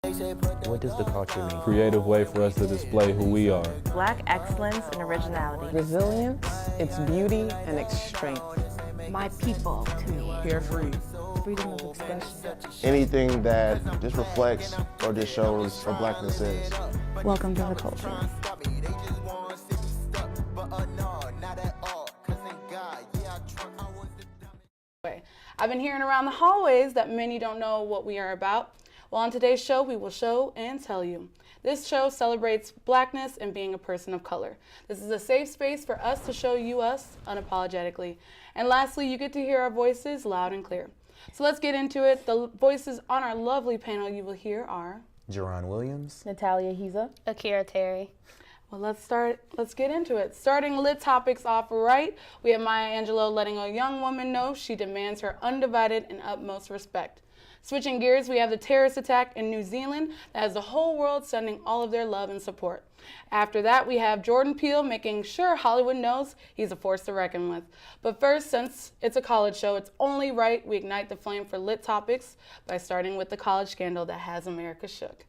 What does the culture mean? Creative way for us to display who we are. Black excellence and originality. Resilience, its beauty, and its strength. My people, to me. Carefree. Freedom of expression. Anything that just reflects or just shows what blackness is. Welcome to the culture. I've been hearing around the hallways that many don't know what we are about. Well, on today's show, we will show and tell you. This show celebrates blackness and being a person of color. This is a safe space for us to show you us unapologetically. And lastly, you get to hear our voices loud and clear. So let's get into it. The voices on our lovely panel you will hear are Jerron Williams, Natalia Hiza. Akira Terry. Well, let's get into it. Starting lit topics off right, we have Maya Angelou letting a young woman know she demands her undivided and utmost respect. Switching gears, we have the terrorist attack in New Zealand that has the whole world sending all of their love and support. After that, we have Jordan Peele making sure Hollywood knows he's a force to reckon with. But first, since it's a college show, it's only right we ignite the flame for lit topics by starting with the college scandal that has America shook.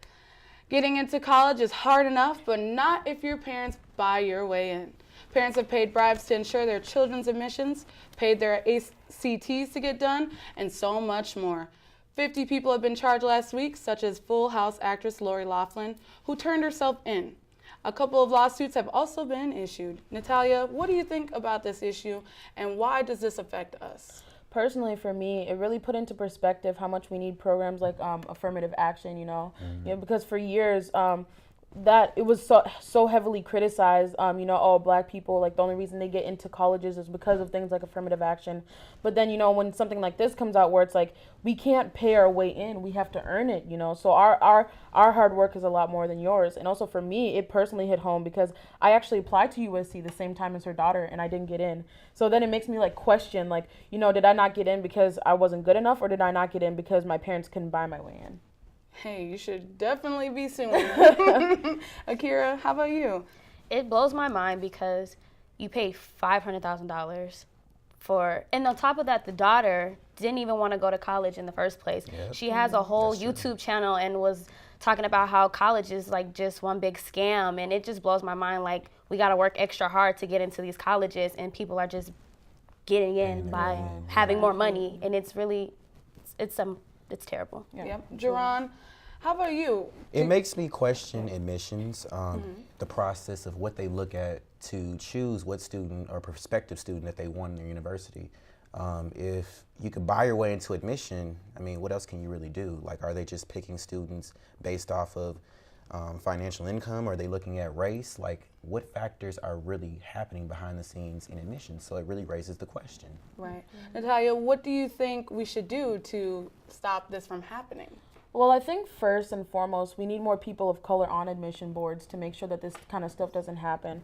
Getting into college is hard enough, but not if your parents buy your way in. Parents have paid bribes to ensure their children's admissions, paid their ACTs to get done, and so much more. 50 people have been charged last week, such as Full House actress Lori Loughlin, who turned herself in. A couple of lawsuits have also been issued. Natalia, what do you think about this issue, and why does this affect us? Personally, for me, it really put into perspective how much we need programs like affirmative action, because for years, that it was so heavily criticized, oh, black people, like the only reason they get into colleges is because of things like affirmative action. But then, when something like this comes out where it's like, we can't pay our way in, we have to earn it, So our hard work is a lot more than yours. And also for me, it personally hit home because I actually applied to USC the same time as her daughter and I didn't get in. So then it makes me question, did I not get in because I wasn't good enough, or did I not get in because my parents couldn't buy my way in? Hey, you should definitely be suing. Akira, how about you? It blows my mind because you pay $500,000 and on top of that, the daughter didn't even want to go to college in the first place. Yep. She has a whole YouTube channel and was talking about how college is just one big scam, and it just blows my mind. We got to work extra hard to get into these colleges, and people are just getting in by having more money, and it's terrible. Yeah. Yep. Jerron, how about you? It makes me question admissions, the process of what they look at to choose what student or prospective student that they want in their university. If you could buy your way into admission, what else can you really do? Are they just picking students based off of financial income? Are they looking at race? What factors are really happening behind the scenes in admissions? So it really raises the question. Right. Natalia, what do you think we should do to stop this from happening? Well, I think first and foremost, we need more people of color on admission boards to make sure that this kind of stuff doesn't happen.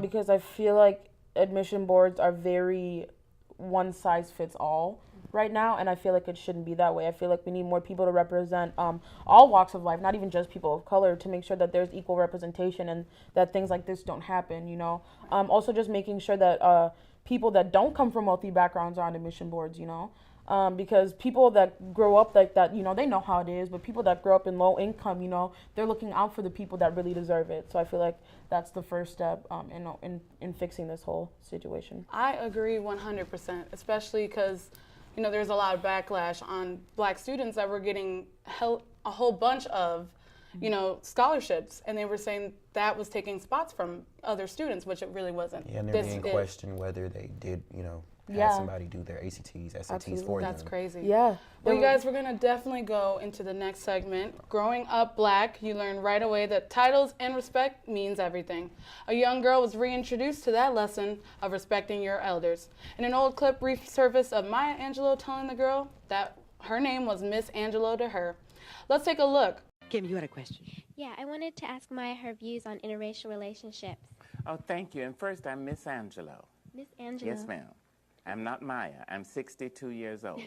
Because I feel like admission boards are very one size fits all right now, and I feel like it shouldn't be that way. I feel like we need more people to represent all walks of life, not even just people of color, to make sure that there's equal representation and that things like this don't happen, Also just making sure that people that don't come from wealthy backgrounds are on admission boards, because people that grow up like that, they know how it is, but people that grow up in low income, they're looking out for the people that really deserve it. So I feel like that's the first step in fixing this whole situation. I agree 100%, especially because there's a lot of backlash on black students that were getting a whole bunch of, scholarships, and they were saying that was taking spots from other students, which it really wasn't. Yeah, and they're being questioned whether they did, have somebody do their ACTs, SATs Absolutely. for them. That's crazy. Yeah. Well, you guys, we're going to definitely go into the next segment. Growing up black, you learn right away that titles and respect means everything. A young girl was reintroduced to that lesson of respecting your elders. In an old clip resurfaced of Maya Angelou telling the girl that her name was Miss Angelou to her. Let's take a look. Kim, you had a question. Yeah, I wanted to ask Maya her views on interracial relationships. Oh, thank you. And first, I'm Miss Angelou. Miss Angelou. Yes, ma'am. I'm not Maya. I'm 62 years old.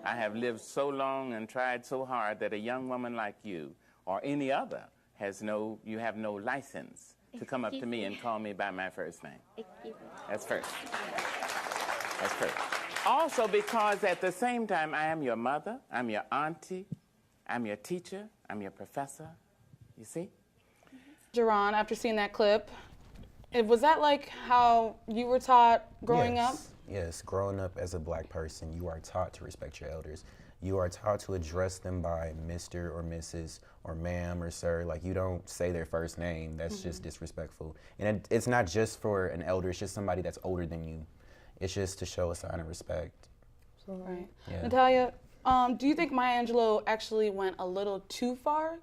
I have lived so long and tried so hard that a young woman like you or any other you have no license to come up to me and call me by my first name. Excuse me. That's first. That's first. Also because at the same time, I am your mother, I'm your auntie, I'm your teacher, I'm your professor, you see? Jerron, after seeing that clip, was that like how you were taught growing up? Yes, growing up as a black person, you are taught to respect your elders. You are taught to address them by Mr. or Mrs. or ma'am or sir. Like, you don't say their first name. That's just disrespectful. And it's not just for an elder, it's just somebody that's older than you. It's just to show a sign of respect. Right. Yeah. Natalia, do you think Maya Angelou actually went a little too far?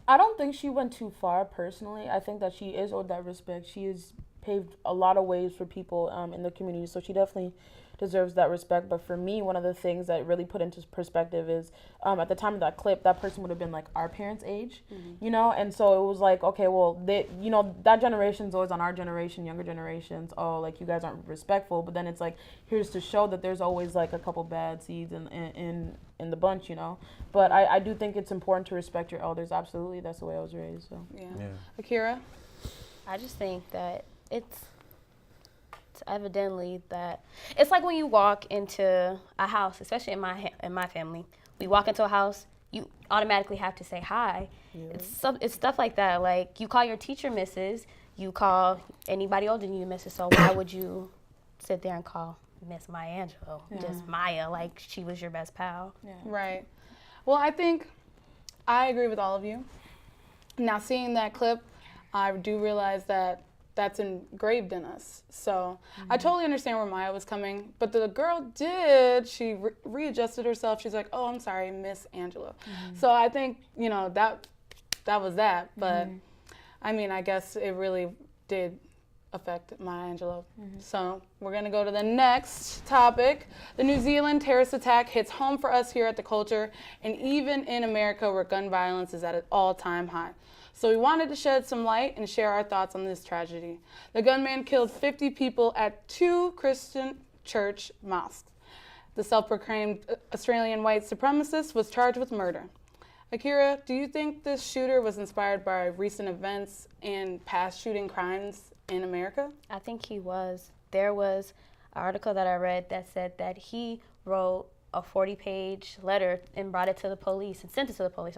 I don't think she went too far personally. I think that she is owed that respect. She has paved a lot of ways for people in the community, so she definitely deserves that respect. But for me, one of the things that really put into perspective is at the time of that clip, that person would have been like our parents' age, you know? And so it was like, okay, well, they, you know, that generation's always on our generation, younger generations, oh, like, you guys aren't respectful. But then it's like, here's to show that there's always like a couple bad seeds in the bunch, you know? But I do think it's important to respect your elders. Absolutely. That's the way I was raised. So Yeah. Akira? I just think that it's evidently that it's like when you walk into a house, especially in my family, we walk into a house, you automatically have to say hi. It's stuff like that. Like, you call your teacher Mrs., you call anybody older than you Mrs. So why would you sit there and call Miss Maya Angelou just Maya, like she was your best pal? Right. Well, I think I agree with all of you. Now, seeing that clip, I do realize that that's engraved in us. So I totally understand where Maya was coming, but the girl she readjusted herself. She's like, oh, I'm sorry, Miss Angelou. So I think, you know, that was that. But I mean, I guess it really did affect Maya Angelou. So we're gonna go to the next topic. The New Zealand terrorist attack hits home for us here at The Culture, and even in America, where gun violence is at an all-time high. So we wanted to shed some light and share our thoughts on this tragedy. The gunman killed 50 people at 2 Christian church mosques. The self-proclaimed Australian white supremacist was charged with murder. Akira, do you think this shooter was inspired by recent events and past shooting crimes in America? I think he was. There was an article that I read that said that he wrote a 40-page letter and brought it to the police, and sent it to the police,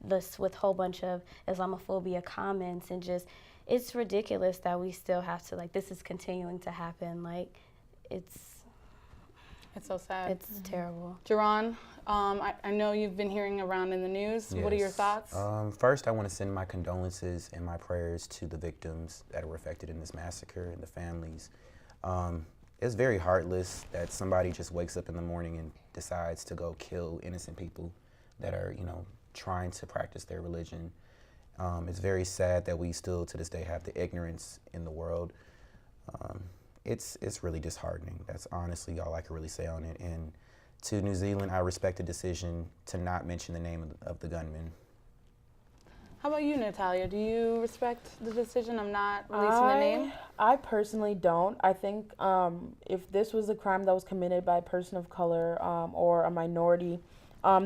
this with a whole bunch of Islamophobia comments, and just, it's ridiculous that we still have to, like, this is continuing to happen. Like, it's so sad. It's terrible. Jerron, I know you've been hearing around in the news. What are your thoughts? First, I want to send my condolences and my prayers to the victims that were affected in this massacre and the families. It's very heartless that somebody just wakes up in the morning and decides to go kill innocent people that are, you know, trying to practice their religion. It's very sad that we still to this day have the ignorance in the world. It's really disheartening. That's honestly all I can really say on it. And to New Zealand, I respect the decision to not mention the name of the gunman. How about you, Natalia? Do you respect the decision of not releasing the name? I personally don't. I think if this was a crime that was committed by a person of color or a minority,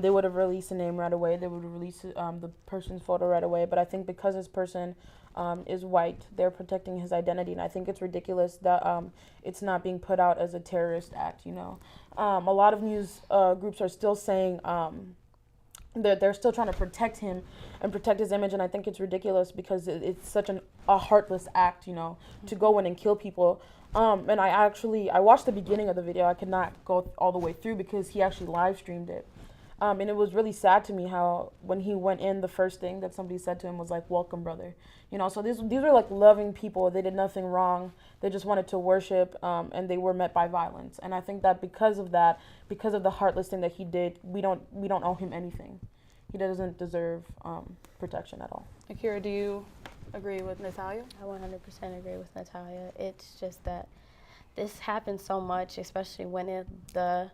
they would have released the name right away. They would have released the person's photo right away. But I think because this person is white, they're protecting his identity. And I think it's ridiculous that it's not being put out as a terrorist act, you know. A lot of news groups are still saying they're still trying to protect him and protect his image. And I think it's ridiculous because it's such a heartless act, you know, to go in and kill people. And I watched the beginning of the video. I could not go all the way through because he actually live streamed it. And it was really sad to me how when he went in, the first thing that somebody said to him was like, welcome, brother. You know, so these were like loving people. They did nothing wrong. They just wanted to worship, and they were met by violence. And I think that because of the heartless thing that he did, we don't owe him anything. He doesn't deserve protection at all. Akira, do you agree with Natalia? I 100% agree with Natalia. It's just that this happens so much, especially when the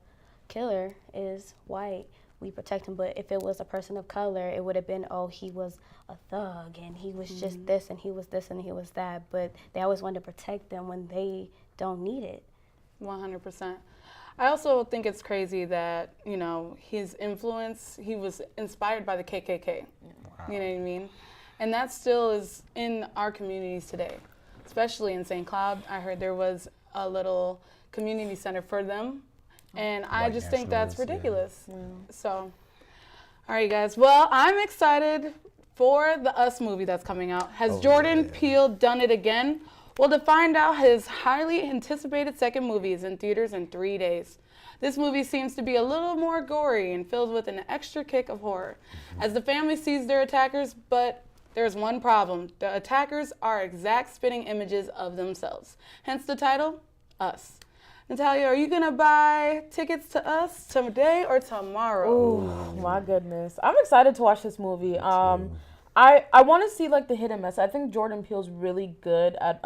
killer is white. We protect him, but if it was a person of color, it would have been, oh, he was a thug and he was just this and he was this and he was that. But they always want to protect them when they don't need it. 100%. I also think it's crazy that, you know, his influence, he was inspired by the KKK. Wow. You know what I mean? And that still is in our communities today, especially in St. Cloud. I heard there was a little community center for them. And I just think that's ridiculous. Yeah. So, All right, guys. Well, I'm excited for the Us movie that's coming out. Has Jordan Peele done it again? Well, to find out, his highly anticipated second movie is in theaters in 3 days. This movie seems to be a little more gory and filled with an extra kick of horror, as the family sees their attackers, but there's one problem. The attackers are exact spitting images of themselves. Hence the title, Us. Natalia, are you gonna buy tickets to Us today or tomorrow? Oh my goodness, I'm excited to watch this movie. I want to see like the hidden message. I think Jordan Peele's really good at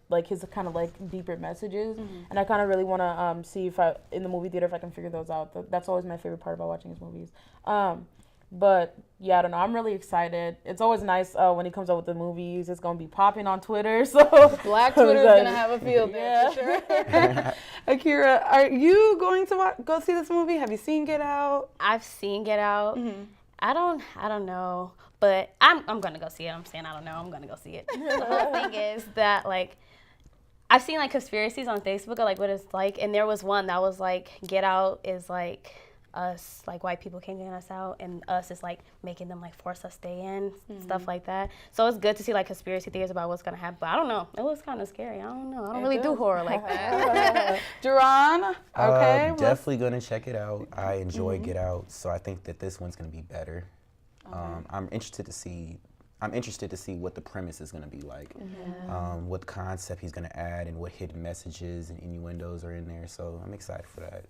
like his kind of like deeper messages, and I kind of really want to see if I in the movie theater if I can figure those out. That's always my favorite part about watching his movies. But yeah, I don't know. I'm really excited. It's always nice when he comes out with the movies. It's gonna be popping on Twitter. So Black Twitter is gonna have a field day for sure. Akira, are you going to go see this movie? Have you seen Get Out? I've seen Get Out. I don't know, but I'm gonna go see it. I'm saying I don't know. I'm gonna go see it. The whole thing is that like I've seen like conspiracies on Facebook of like what it's like, and there was one that was like Get Out is like us, like white people can't get us out, and Us is like making them like force us stay in, stuff like that. So it's good to see like conspiracy theories about what's gonna happen. But I don't know. It looks kind of scary. I don't know. I don't really do horror like that. Duran, okay. Definitely gonna check it out. I enjoy Get Out, so I think that this one's gonna be better. I'm interested to see what the premise is gonna be like, what concept he's gonna add, and what hidden messages and innuendos are in there. So I'm excited for that.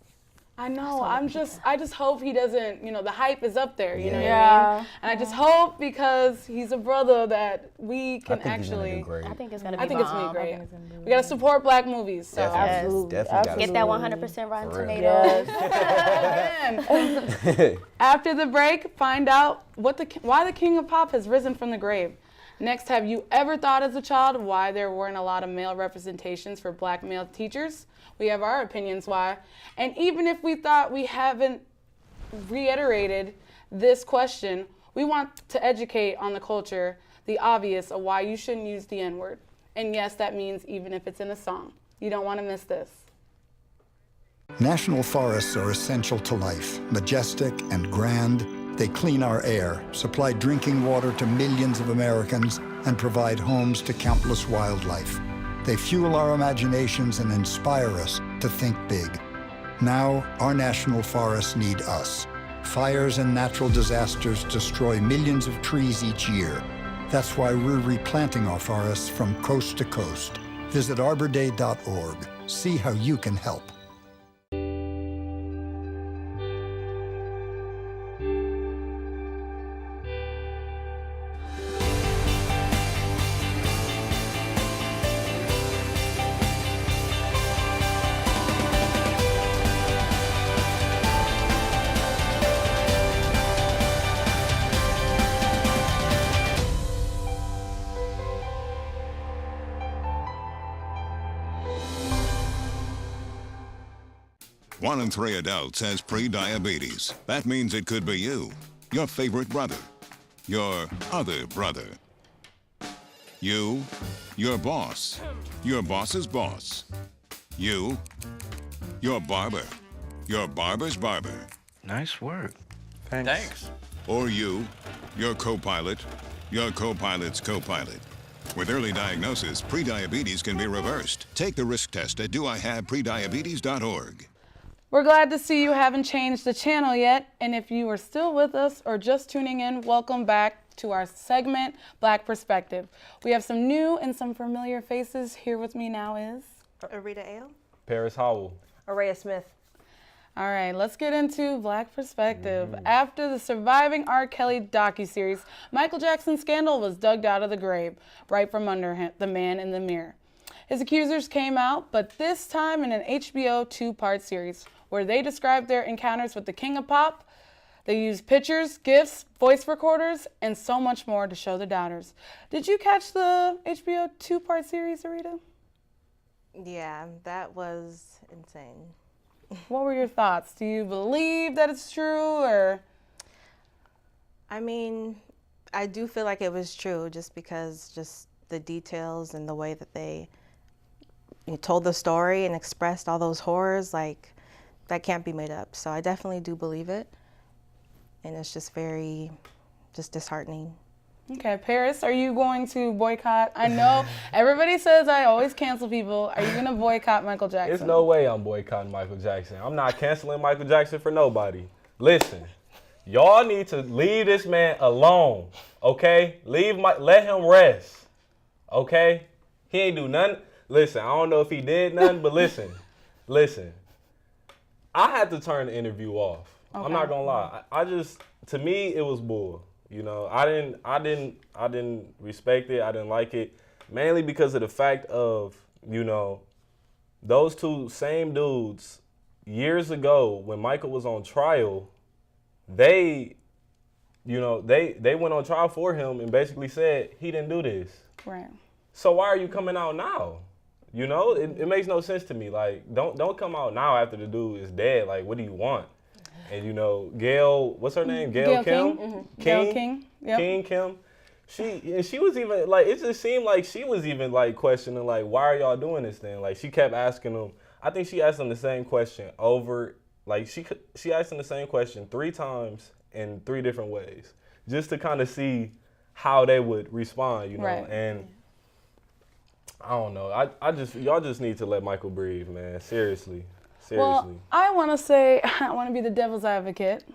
I know. I just hope he doesn't. You know, the hype is up there. You know what I mean? And I just hope because he's a brother that we can actually. I think it's gonna be. I think it's gonna be great. We gotta support Black movies. So Definitely. Get that 100% Rotten Tomatoes. Yes. After the break, find out why the King of Pop has risen from the grave. Next, have you ever thought as a child why there weren't a lot of male representations for Black male teachers? We have our opinions why. And even if we thought we haven't reiterated this question, we want to educate on the culture, the obvious of why you shouldn't use the N-word. And yes, that means even if it's in a song. You don't want to miss this. National forests are essential to life, majestic and grand. They clean our air, supply drinking water to millions of Americans, and provide homes to countless wildlife. They fuel our imaginations and inspire us to think big. Now, our national forests need us. Fires and natural disasters destroy millions of trees each year. That's why we're replanting our forests from coast to coast. Visit arborday.org. See how you can help. One in 3 adults has pre-diabetes. That means it could be you, your favorite brother, your other brother, you, your boss, your boss's boss, you, your barber, your barber's barber. Nice work. Thanks. Or you, your co-pilot, your co-pilot's co-pilot. With early diagnosis, pre-diabetes can be reversed. Take the risk test at doihaveprediabetes.org. We're glad to see you haven't changed the channel yet. And if you are still with us or just tuning in, welcome back to our segment, Black Perspective. We have some new and some familiar faces. Here with me now is... Arita Ale. Paris Howell. Araya Smith. All right, let's get into Black Perspective. After the Surviving R. Kelly docuseries, Michael Jackson's scandal was dug out of the grave, right from under him, the man in the mirror. His accusers came out, but this time in an HBO 2-part series, where they described their encounters with the King of Pop. They used pictures, GIFs, voice recorders, and so much more to show the doubters. Did you catch the HBO 2-part series, Arita? Yeah, that was insane. What were your thoughts? Do you believe that it's true, or? I mean, I do feel like it was true just because just the details and the way that they told the story and expressed all those horrors, like, that can't be made up. So I definitely do believe it. and it's just very disheartening. Okay, Paris, are you going to boycott? I know everybody says I always cancel people. Are you going to boycott Michael Jackson? There's no way I'm boycotting Michael Jackson. I'm not canceling Michael Jackson for nobody. Listen, y'all need to leave this man alone, okay? Let him rest, okay? He ain't do nothing. Listen, I don't know if he did nothing, but listen. I had to turn the interview off. Okay. I'm not gonna lie. To me, it was bull. You know, I didn't respect it. I didn't like it, mainly because of the fact of, you know, those two same dudes years ago when Michael was on trial, they went on trial for him and basically said he didn't do this. Right. So why are you coming out now? You know, it makes no sense to me. Like, don't come out now after the dude is dead. Like, what do you want? And, you know, Gail, what's her name? Gail Kim? Mm-hmm. Gail King. Yep. King Kim. She was even, like, it just seemed like she was even, like, questioning, like, why are y'all doing this thing? Like, she kept asking them. I think she asked them the same question over, like, she asked them the same question 3 times in 3 different ways, just to kind of see how they would respond, you know? Right. And I don't know. Y'all just need to let Michael breathe, man. Seriously. Well, I want to say, I want to be the devil's advocate.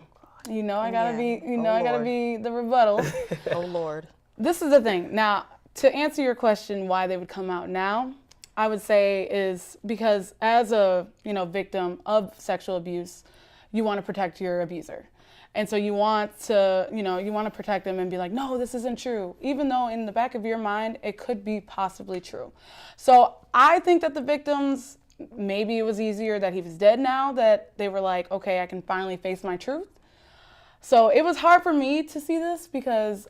You know, I gotta be. You know, I gotta be the rebuttal. Oh Lord. This is the thing. Now, to answer your question, why they would come out now, I would say is because as a victim of sexual abuse, you want to protect your abuser. And so you want to protect them and be like, no, this isn't true. Even though in the back of your mind, it could be possibly true. So I think that the victims, maybe it was easier that he was dead now, that they were like, okay, I can finally face my truth. So it was hard for me to see this because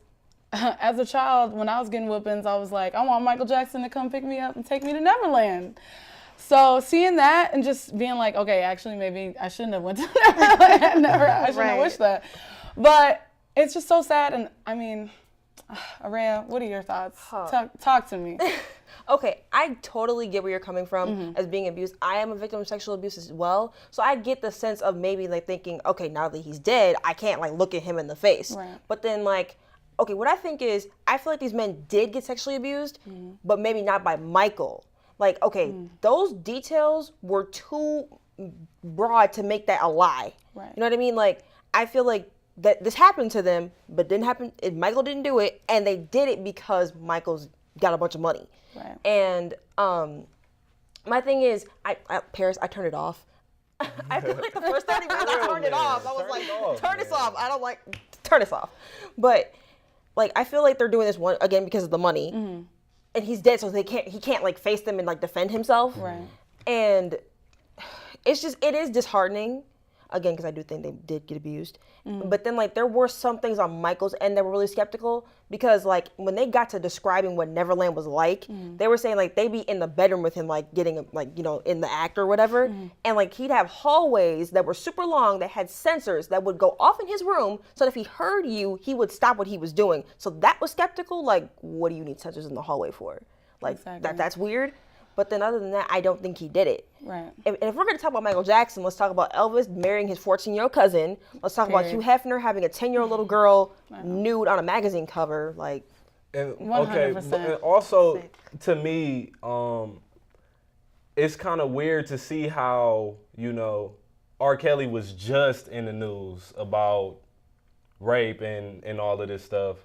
as a child, when I was getting whoopings, I was like, I want Michael Jackson to come pick me up and take me to Neverland. So seeing that and just being like, okay, actually maybe I shouldn't have went to Neverland. I shouldn't have wished that. But it's just so sad. And I mean, Araya, what are your thoughts? Talk to me. Okay, I totally get where you're coming from as being abused. I am a victim of sexual abuse as well. So I get the sense of maybe like thinking, okay, now that he's dead, I can't like look at him in the face. Right. But then like, okay, what I think is, I feel like these men did get sexually abused, but maybe not by Michael. Like, okay, those details were too broad to make that a lie. Right. You know what I mean? Like, I feel like that this happened to them, but didn't happen. Michael didn't do it, and they did it because Michael's got a bunch of money. Right. And my thing is, Paris, I turned it off. I feel like the first 30 minutes I turned it off. I was like, turn this off. I don't like, turn this off. But like, I feel like they're doing this one again because of the money. And he's dead, so he can't like face them and like defend himself. Right. And it is disheartening, again, because I do think they did get abused. But then like there were some things on Michael's end that were really skeptical, because like when they got to describing what Neverland was like, they were saying like they'd be in the bedroom with him, like getting like, you know, in the act or whatever. And like he'd have hallways that were super long that had sensors that would go off in his room, so that if he heard you, he would stop what he was doing. So that was skeptical. Like, what do you need sensors in the hallway for? Like, exactly. that's weird. But then other than that, I don't think he did it. Right. And if we're going to talk about Michael Jackson, let's talk about Elvis marrying his 14-year-old cousin. Let's talk about Hugh Hefner having a 10-year-old little girl nude on a magazine cover. Like, and 100%. And also, to me, it's kind of weird to see how, you know, R. Kelly was just in the news about rape and all of this stuff,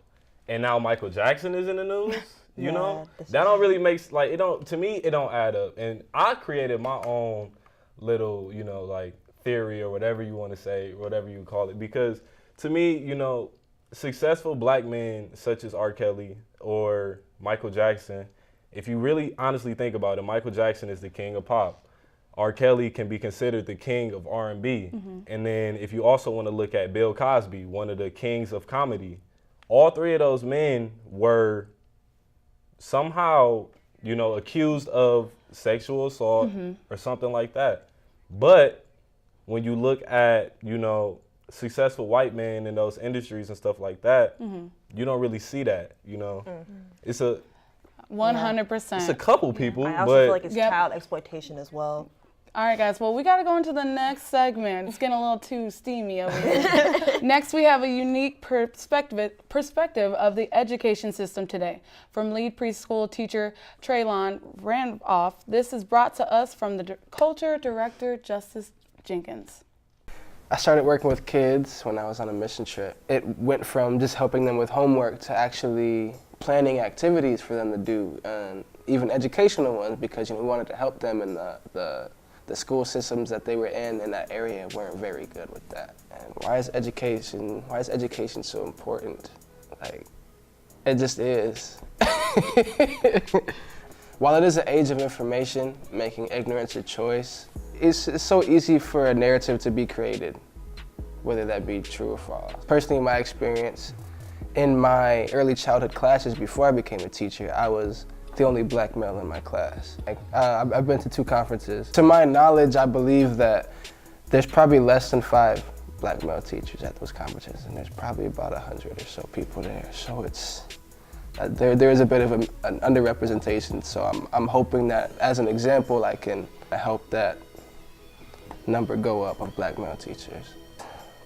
and now Michael Jackson is in the news. You know, that don't really make, like, to me, it don't add up. And I created my own little, you know, like, theory or whatever you want to say, whatever you call it. Because to me, you know, successful black men such as R. Kelly or Michael Jackson, if you really honestly think about it, Michael Jackson is the king of pop. R. Kelly can be considered the king of R&B. And then if you also want to look at Bill Cosby, one of the kings of comedy, all 3 of those men were somehow, you know, accused of sexual assault or something like that. But when you look at, you know, successful white men in those industries and stuff like that, you don't really see that, you know. It's a 100%. It's a couple people, I also feel like it's child exploitation as well. All right, guys. Well, we got to go into the next segment. It's getting a little too steamy over here. Next, we have a unique perspective of the education system today. From lead preschool teacher Traylon Randolph, this is brought to us from the culture director, Justice Jenkins. I started working with kids when I was on a mission trip. It went from just helping them with homework to actually planning activities for them to do, and even educational ones, because we wanted to help them in the school systems that they were in that area weren't very good with that. And why is education so important? Like, it just is. While it is an age of information, making ignorance a choice, it's so easy for a narrative to be created, whether that be true or false. Personally, in my experience, in my early childhood classes before I became a teacher, I was the only black male in my class. I've been to 2 conferences. To my knowledge, I believe that there's probably less than 5 black male teachers at those conferences, and there's probably about 100 or so people there. So it's there is a bit of an underrepresentation. So I'm hoping that as an example, I can help that number go up of black male teachers.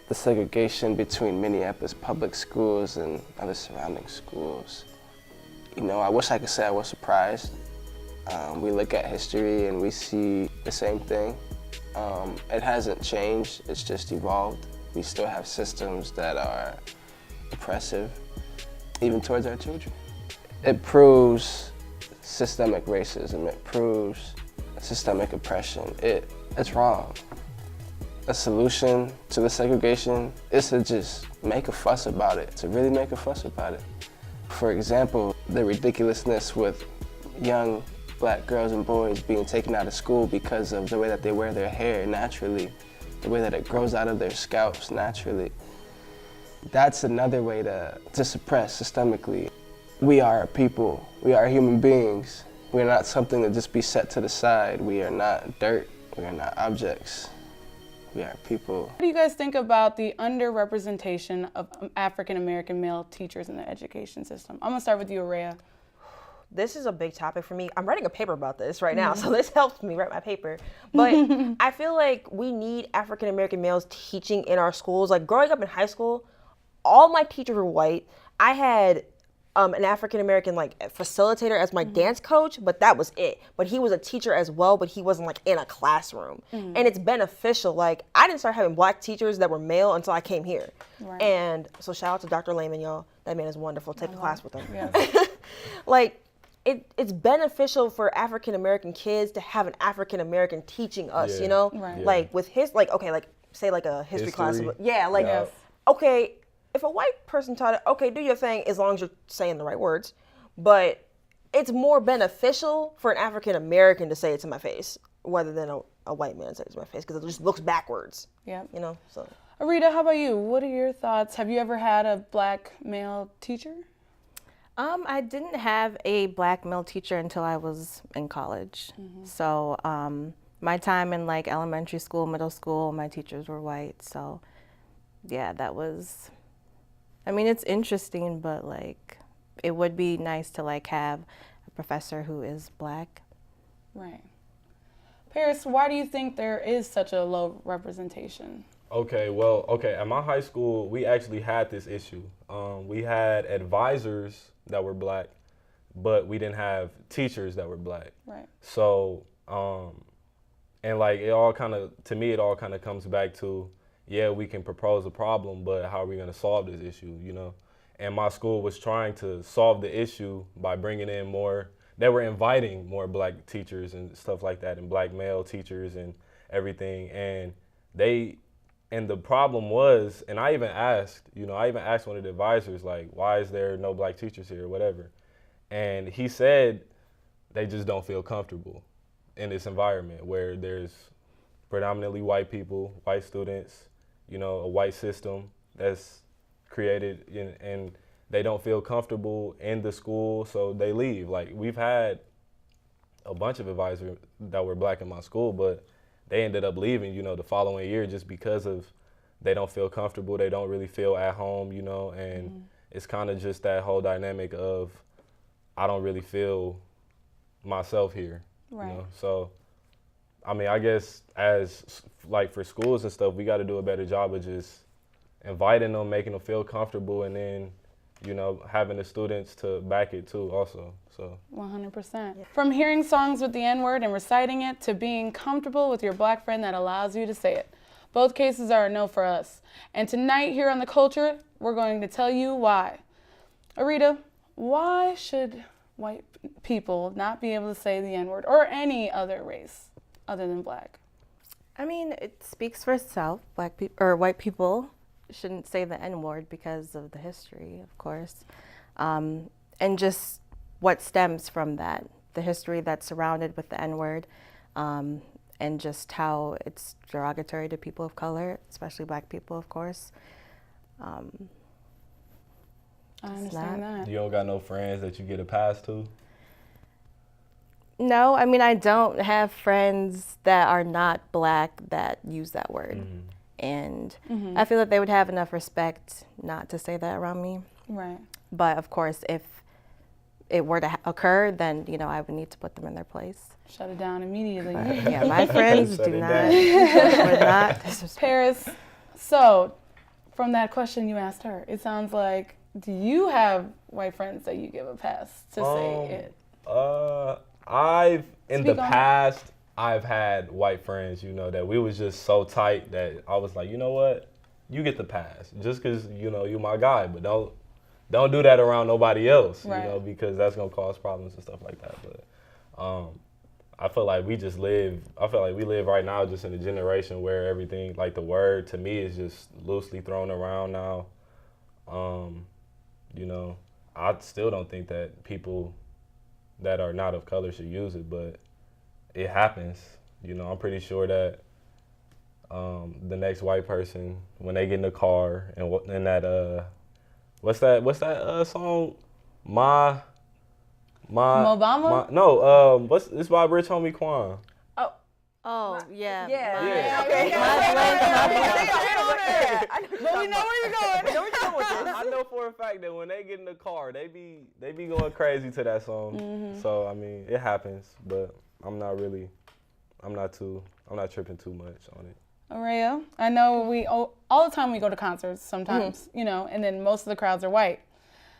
The segregation between Minneapolis public schools and other surrounding schools. I wish I could say I was surprised. We look at history and we see the same thing. It hasn't changed, it's just evolved. We still have systems that are oppressive, even towards our children. It proves systemic racism, it proves systemic oppression. It's wrong. A solution to the segregation is to just make a fuss about it, to really make a fuss about it. For example, the ridiculousness with young black girls and boys being taken out of school because of the way that they wear their hair naturally, the way that it grows out of their scalps naturally. That's another way to suppress systemically. We are a people, we are human beings. We are not something to just be set to the side. We are not dirt, we are not objects. We are people. What do you guys think about the underrepresentation of African American male teachers in the education system? I'm gonna start with you, Araya. This is a big topic for me. I'm writing a paper about this right now, so this helps me write my paper. But I feel like we need African American males teaching in our schools. Like growing up in high school, all my teachers were white. I had an African American facilitator as my dance coach, but that was it. But he was a teacher as well, but he wasn't in a classroom. And it's beneficial. Like I didn't start having black teachers that were male until I came here. Right. And so shout out to Dr. Lehman, y'all. That man is wonderful. Take a class with him. Yes. It's beneficial for African American kids to have an African American teaching us, Right. Like with his say a history class. Okay, if a white person taught it, okay, do your thing as long as you're saying the right words. But it's more beneficial for an African American to say it to my face rather than a white man say it to my face, because it just looks backwards. Yeah. So. Arita, how about you? What are your thoughts? Have you ever had a black male teacher? I didn't have a black male teacher until I was in college. So my time in elementary school, middle school, my teachers were white. So yeah, that was, it's interesting, but it would be nice to have a professor who is black. Right. Paris, why do you think there is such a low representation? At my high school, we actually had this issue. We had advisors that were black, but we didn't have teachers that were black. Right. So, it all kind of comes back to, we can propose a problem, but how are we going to solve this issue, And my school was trying to solve the issue by bringing in they were inviting more black teachers and stuff like that, and black male teachers and everything. And the problem was, and I even asked one of the advisors, why is there no black teachers here or whatever? And he said they just don't feel comfortable in this environment where there's predominantly white people, white students, a white system that's created, and they don't feel comfortable in the school, so they leave. We've had a bunch of advisors that were black in my school, but they ended up leaving, the following year just because of they don't feel comfortable, they don't really feel at home, and it's kind of just that whole dynamic of I don't really feel myself here, right. So I mean, I guess as like for schools and stuff, we got to do a better job of just inviting them, making them feel comfortable, and then, you know, having the students to back it too also, so. 100%. From hearing songs with the N-word and reciting it to being comfortable with your black friend that allows you to say it. Both cases are a no for us. And tonight here on The Culture, we're going to tell you why. Arita, why should white people not be able to say the N-word or any other race other than black? I mean, it speaks for itself. White people shouldn't say the N-word because of the history, of course, and just what stems from that, the history that's surrounded with the N-word, and just how it's derogatory to people of color, especially black people, of course. I understand that. You don't got no friends that you get a pass to? No, I mean, I don't have friends that are not black that use that word. Mm-hmm. And I feel that they would have enough respect not to say that around me. Right. But of course, if it were to occur, then, you know, I would need to put them in their place. Shut it down immediately. But, yeah, my friends do not. Paris, so from that question you asked her, it sounds like, do you have white friends that you give a pass to say it? In the past, I've had white friends, you know, that we was just so tight that I was like, you know what, you get the pass just because, you know, you're my guy, but don't do that around nobody else, right. You know, because that's gonna cause problems and stuff like that. But I feel like we live right now just in a generation where everything, like the word to me is just loosely thrown around now. You know, I still don't think that people that are not of color should use it, but it happens. You know, I'm pretty sure that the next white person, when they get in the car and that what's that song? It's by Rich Homie Quan. Oh, yeah. Yeah. Okay. But we know where you're going. I know for a fact that when they get in the car, they be going crazy to that song. Mm-hmm. So I mean, it happens, but I'm not tripping too much on it. Araya, I know all the time we go to concerts sometimes, you know, and then most of the crowds are white.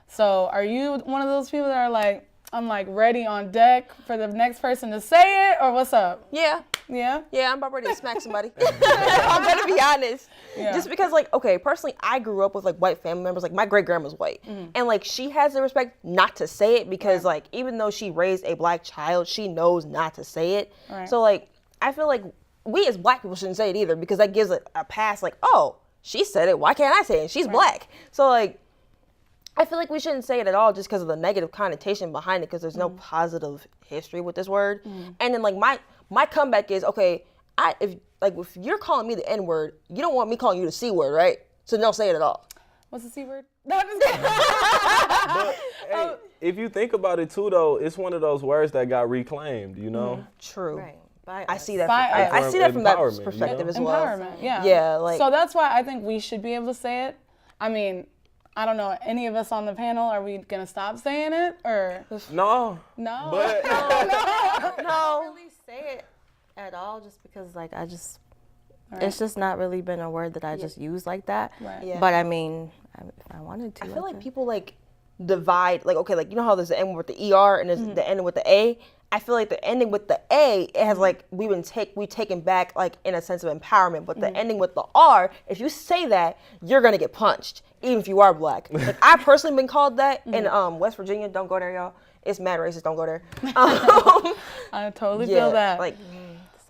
So are you one of those people that are like, I'm like ready on deck for the next person to say it, or what's up? Yeah. Yeah? Yeah, I'm about ready to smack somebody. I'm gonna be honest. Yeah. Just because, like, okay, personally, I grew up with, like, white family members. Like, my great-grandma's white. And, like, she has the respect not to say it because, like, even though she raised a black child, she knows not to say it. Right. So, like, I feel like we as black people shouldn't say it either because that gives it a pass, like, oh, she said it, why can't I say it? She's black. So, like, I feel like we shouldn't say it at all just because of the negative connotation behind it because there's no positive history with this word. And then, like, my comeback is, okay, if you're calling me the N-word, you don't want me calling you the C-word, right? So don't say it at all. What's the C-word? But hey, if you think about it too, though, it's one of those words that got reclaimed, you know? True. Right. I see that. I see that from that perspective as well. Empowerment, yeah. Yeah, like. So that's why I think we should be able to say it. I mean, I don't know, any of us on the panel, are we gonna stop saying it or? No. No. But No. Really say it at all, just because like it's just not really been a word that I just use like that. Right. Yeah. But I mean, if I wanted to. I feel like people like divide, like, okay, like, you know how there's the N with the ER and there's the ending with the A? I feel like the ending with the A, it has like, we've taken back, like, in a sense of empowerment, but the ending with the R, if you say that, you're gonna get punched, even if you are black. Like, I've personally been called that in West Virginia. Don't go there, y'all. It's mad racist, don't go there. I totally feel that. Like,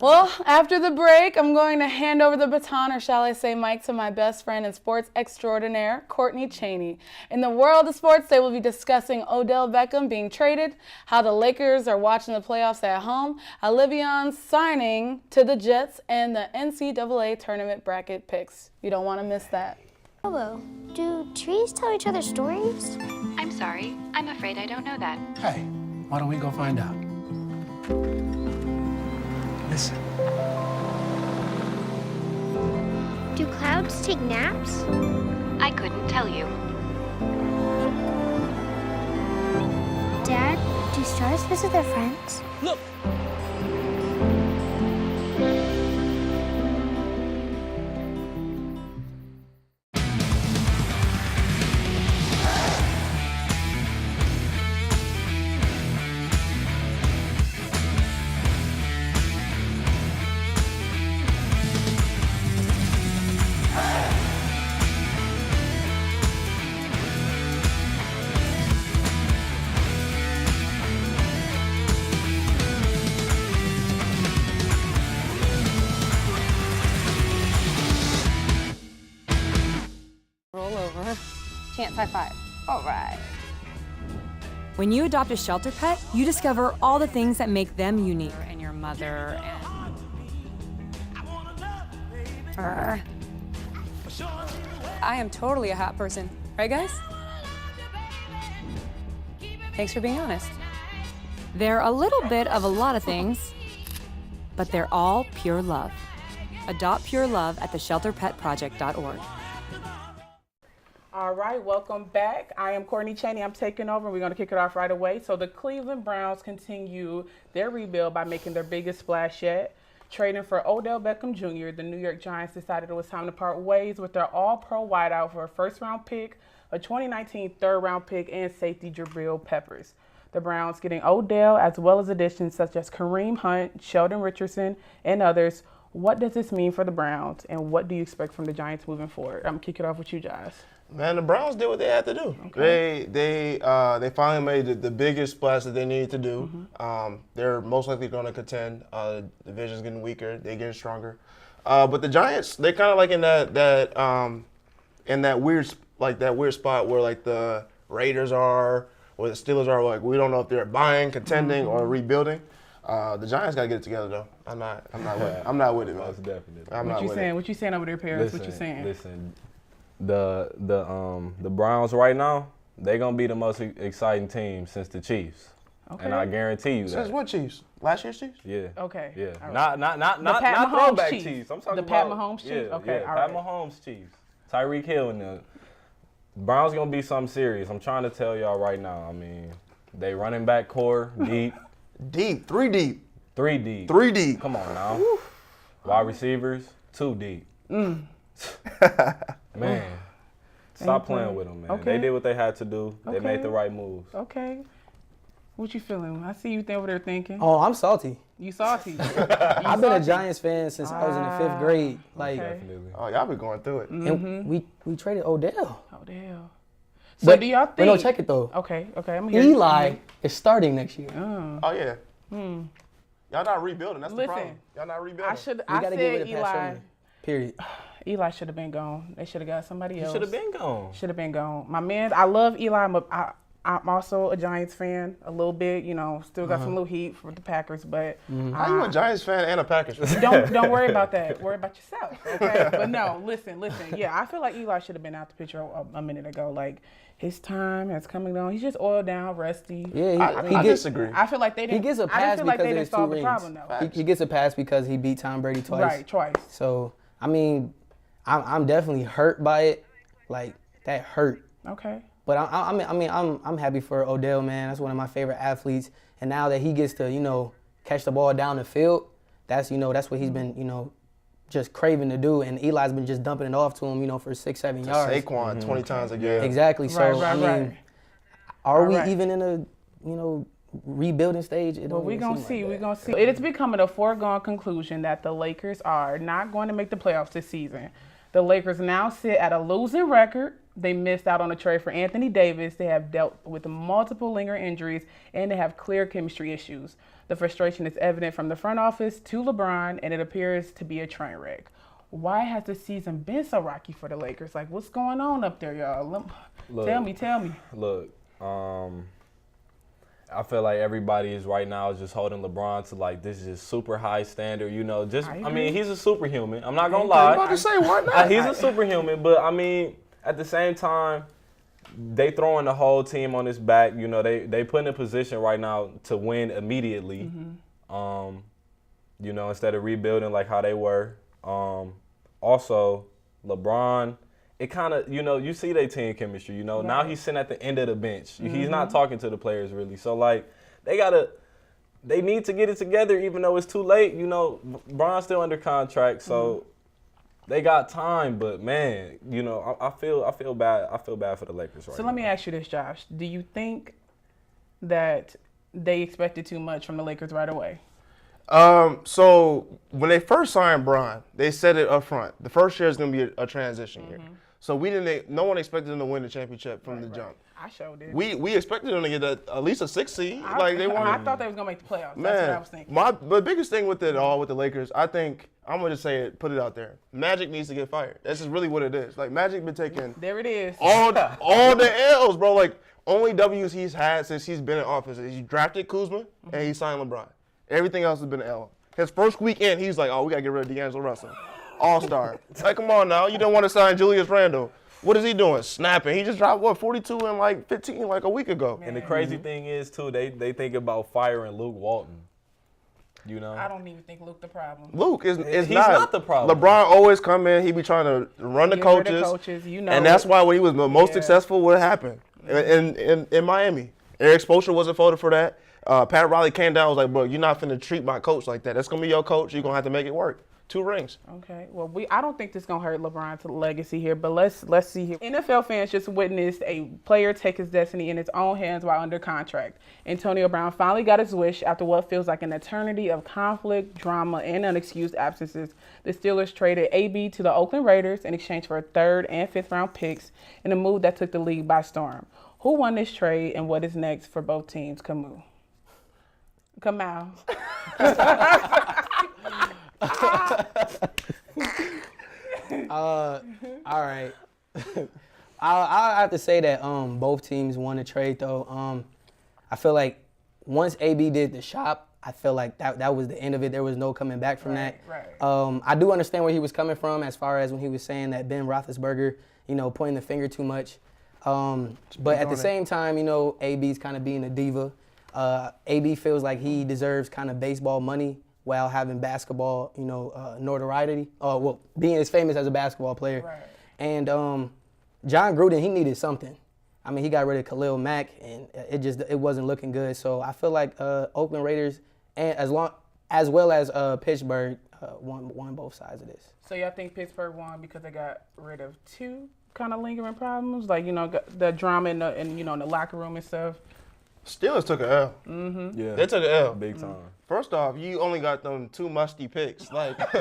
well, after the break, I'm going to hand over the baton, or shall I say mic, to my best friend and sports extraordinaire, Courtney Chaney. In the world of sports, they will be discussing Odell Beckham being traded, how the Lakers are watching the playoffs at home, Olivion's signing to the Jets, and the NCAA tournament bracket picks. You don't want to miss that. Hello. Do trees tell each other stories? I'm sorry. I'm afraid I don't know that. Hey, why don't we go find out? Listen. Do clouds take naps? I couldn't tell you. Dad, do stars visit their friends? Look! Giants, high five. All right. When you adopt a shelter pet, you discover all the things that make them unique. And your mother and... I am totally a hot person. Right, guys? Thanks for being honest. They're a little bit of a lot of things, but they're all pure love. Adopt pure love at theshelterpetproject.org. All right, welcome back. I am Courtney Chaney. I'm taking over, and we're going to kick it off right away. So the Cleveland Browns continue their rebuild by making their biggest splash yet. Trading for Odell Beckham Jr., the New York Giants decided it was time to part ways with their all-pro wideout for a first-round pick, a 2019 third-round pick, and safety Jabril Peppers. The Browns getting Odell as well as additions such as Kareem Hunt, Sheldon Richardson, and others. What does this mean for the Browns, and what do you expect from the Giants moving forward? I'm going to kick it off with you, Josh. Man, the Browns did what they had to do. Okay. They finally made the biggest splash that they needed to do. They're most likely going to contend. The division's getting weaker. They're getting stronger. But the Giants, they're kind of like in that weird spot where like the Raiders are or the Steelers are. Like we don't know if they're buying, contending, or rebuilding. The Giants got to get it together though. I'm not with it, man. Most definitely. What you saying over there, Paris? What you saying? Listen. The Browns right now, they're gonna be the most exciting team since the Chiefs, and I guarantee you that. Since what Chiefs? Last year's Chiefs? Yeah. Okay. Yeah. Right. Not throwback Chiefs. I'm talking the about Pat Mahomes Chiefs. Yeah, Okay. yeah, Pat Mahomes Chiefs. Tyreek Hill and the Browns gonna be something serious. I'm trying to tell y'all right now. I mean, they running back core deep. Three deep. Come on now. Wide receivers 2 deep. Man, stop playing with them, man. Okay. They did what they had to do. They Okay. made the right moves. Okay. What you feeling? I see you over there thinking. Oh, I'm salty. You salty. I've been a Giants fan since I was in the 5th grade. Like, Definitely. Oh, y'all been going through it. and we traded Odell. Odell. So do y'all think? But no, check it though. Okay. I'm here. Eli is starting next year. Oh yeah. Y'all not rebuilding. That's the Listen, problem. Y'all not rebuilding. I gotta get said rid of Pat Eli. Shermer. Period. Eli should have been gone. They should have got somebody else. Should have been gone. Should have been gone. My man, I love Eli. I'm also a Giants fan a little bit. You know, still got some little heat for the Packers, but How you a Giants fan and a Packers fan? don't worry about that. Worry about yourself, okay? But no, listen. Yeah, I feel like Eli should have been out the picture a minute ago. Like his time has coming on. He's just oiled down, rusty. Yeah, I disagree. I feel like they didn't. He gets a I pass just feel like because they of didn't his 2 solve the rings. problem though. He gets a pass because he beat Tom Brady twice. Right, twice. So I mean, I'm definitely hurt by it. Like that hurt. Okay. But I'm happy for Odell, man. That's one of my favorite athletes. And now that he gets to, catch the ball down the field, that's what he's been, just craving to do. And Eli's been just dumping it off to him, for 6-7 yards. Saquon 20 times a game. Exactly. So Right. are we even in a rebuilding stage? Well, we're going to see. We're going to see. It is becoming a foregone conclusion that the Lakers are not going to make the playoffs this season. The Lakers now sit at a losing record. They missed out on a trade for Anthony Davis. They have dealt with multiple lingering injuries, and they have clear chemistry issues. The frustration is evident from the front office to LeBron, and it appears to be a train wreck. Why has the season been so rocky for the Lakers? Like, what's going on up there, y'all? Tell me. Look, I feel like everybody is right now just holding LeBron to like this is just super high standard, I mean, he's a superhuman. I'm not gonna lie. I'm about to say, why not? He's a superhuman, but I mean, at the same time, they throwing the whole team on his back. They put in a position right now to win immediately. Instead of rebuilding like how they were. Also, LeBron, it kind of, you see their team chemistry, Right. Now he's sitting at the end of the bench. He's not talking to the players really. So, like, they need to get it together even though it's too late. Bron's still under contract, so they got time. But, man, I feel bad. I feel bad for the Lakers right now. So let me ask you this, Josh. Do you think that they expected too much from the Lakers right away? So when they first signed Bron, they said it up front. The first year is going to be a transition year. So no one expected them to win the championship from the jump. I sure did. We expected them to get at least a 6 seed. I thought they was gonna make the playoffs. Man, That's what I was thinking. the biggest thing with it all with the Lakers, I think I'm gonna just say it, put it out there. Magic needs to get fired. That's just really what it is. Like Magic been taking there it is. all the L's, bro. Like only W's he's had since he's been in office. He drafted Kuzma and he signed LeBron. Everything else has been an L. His first week in, he's like, oh, we gotta get rid of D'Angelo Russell, All-Star. Like, come on now, you don't want to sign Julius Randle. What is he doing? Snapping. He just dropped, 42 and like 15 like a week ago. And the crazy thing is, too, they think about firing Luke Walton. You know? I don't even think Luke the problem. Luke is He's not the problem. LeBron always come in. He be trying to run the Get rid of coaches. coaches, you know and that's it. why when he was the most successful, what happened in Miami? Eric Spoelstra wasn't voted for that. Pat Riley came down and was like, bro, you're not finna treat my coach like that. That's going to be your coach. You're going to have to make it work. 2 rings. Okay. Well, I don't think this is gonna hurt LeBron's legacy here, but let's see here. NFL fans just witnessed a player take his destiny in his own hands while under contract. Antonio Brown finally got his wish after what feels like an eternity of conflict, drama, and unexcused absences. The Steelers traded AB to the Oakland Raiders in exchange for 3rd and 5th round picks in a move that took the league by storm. Who won this trade and what is next for both teams? Kamau. All right. I'll have to say that both teams won the trade though. I feel like once AB did the shop, I feel like that was the end of it. There was no coming back from that. Right. I do understand where he was coming from as far as when he was saying that Ben Roethlisberger, pointing the finger too much. But at the same time, AB's kind of being a diva. AB feels like he deserves kind of baseball money while having basketball, notoriety. Being as famous as a basketball player. Right. And John Gruden, he needed something. I mean, he got rid of Khalil Mack, and it wasn't looking good. So I feel like Oakland Raiders, and as well as Pittsburgh, won both sides of this. So y'all think Pittsburgh won because they got rid of 2 kind of lingering problems, like the drama in the locker room and stuff. Steelers took an L. Mm-hmm. Yeah, they took an L. Big time. First off, you only got them 2 musty picks. Like, what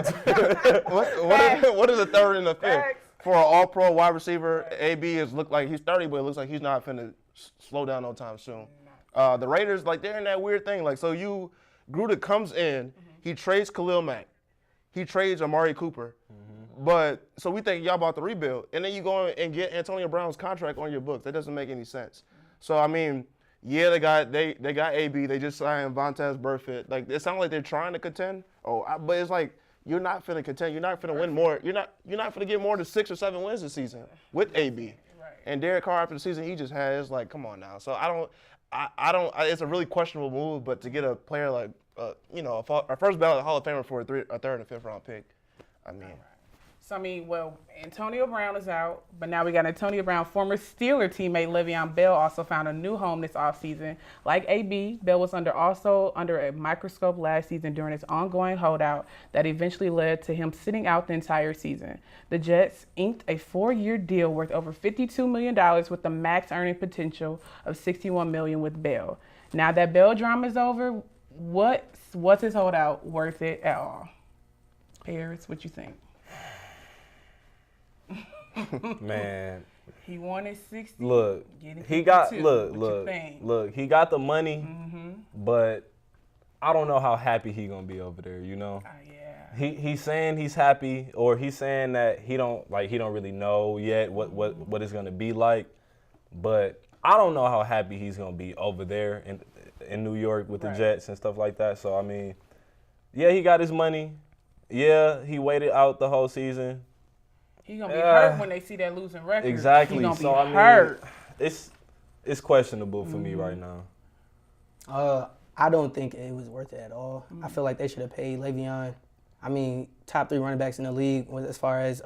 is a 3rd and a 5th? For an all-pro wide receiver, AB look like he's 30, but it looks like he's not finna slow down no time soon. The Raiders, they're in that weird thing. Gruden comes in, he trades Khalil Mack, he trades Amari Cooper. But so we think y'all about to rebuild, and then you go and get Antonio Brown's contract on your books. That doesn't make any sense. So I mean, yeah, they got AB. They just signed Vontaze Burfict. It sounds like they're trying to contend. But it's like you're not finna contend. You're not finna win more. You're not finna get more than 6 or 7 wins this season with AB. Right. And Derek Carr after the season he just had, it's like, come on now. So I don't. It's a really questionable move. But to get a player like a first ballot Hall of Famer for a 3rd and 5th round pick, I mean. So, Antonio Brown is out, but now we got Antonio Brown, former Steeler teammate Le'Veon Bell also found a new home this offseason. Like AB, Bell was also under a microscope last season during his ongoing holdout that eventually led to him sitting out the entire season. The Jets inked a 4-year deal worth over $52 million with the max earning potential of $61 million with Bell. Now that Bell drama is over, what's his holdout worth it at all? Paris, what you think? Man, he wanted 60. Look, he got he got the money, but I don't know how happy he gonna be over there. Yeah. He's saying he's happy, or he's saying that he don't really know yet what it's gonna be like. But I don't know how happy he's gonna be over there in New York with the Jets and stuff like that. So I mean, yeah, he got his money. Yeah, he waited out the whole season. He's going to be hurt when they see that losing record. Exactly. He's going to be hurt. It's questionable for me right now. I don't think it was worth it at all. I feel like they should have paid Le'Veon. Top 3 running backs in the league as far as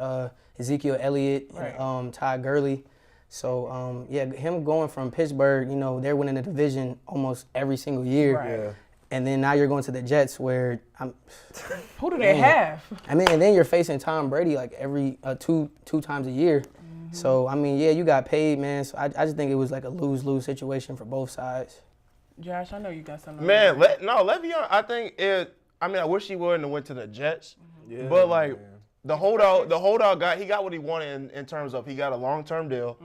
Ezekiel Elliott and Todd Gurley. So, him going from Pittsburgh, they're winning the division almost every single year. Right. Yeah. And then now you're going to the Jets where who do they have? And then you're facing Tom Brady every two times a year. Mm-hmm. So, you got paid, man. So I just think it was like a lose-lose situation for both sides. Josh, I know you got something. Man, Le'Veon, I think I wish he wouldn't have went to the Jets. Yeah, but The holdout got what he wanted in terms of he got a long-term deal,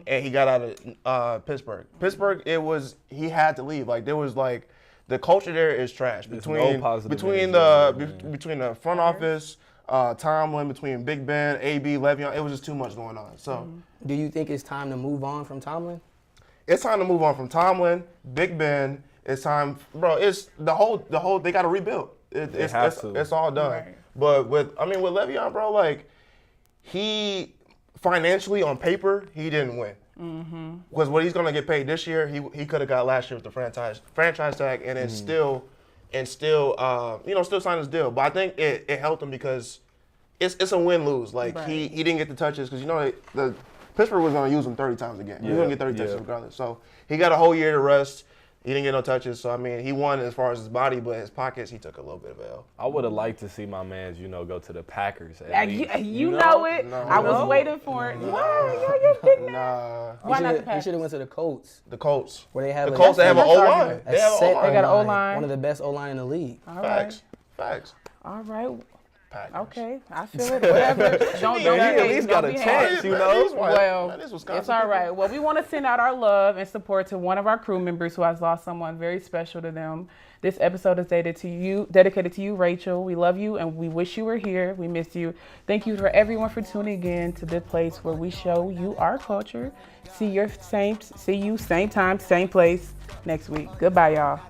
and he got out of Pittsburgh. Pittsburgh, he had to leave. Like there was like the culture there is trash between the front office, Tomlin, between Big Ben, AB, Le'Veon. It was just too much going on. So, do you think it's time to move on from Tomlin? It's time to move on from Tomlin, Big Ben. It's time, bro. It's the whole. They got to rebuild. It's all done. Right. But with Le'Veon, bro, like he financially on paper he didn't win. Because what he's gonna get paid this year, he could have got last year with the franchise tag, and then still sign his deal. But I think it helped him because it's a win-lose. Like he didn't get the touches because the Pittsburgh was gonna use him 30 times a game. He was gonna get 30 touches regardless. So he got a whole year to rest. He didn't get no touches, so he won as far as his body, but his pockets, he took a little bit of L. I would have liked to see my mans, go to the Packers. You know it. No, I was waiting for it. Why you picking that? Why not the Packers? He should have went to the Colts. The Colts. Where they have they have an O-line. They got an O-line. One of the best O-line in the league. Facts. All right. Packers. Okay, I feel it. Whatever. Don't he at least got a chance, Well, it's all right. Well, we want to send out our love and support to one of our crew members who has lost someone very special to them. This episode is dedicated to you, Rachel. We love you and we wish you were here. We miss you. Thank you for everyone for tuning in to the place where we show you our culture. See you same time, same place next week. Goodbye, y'all.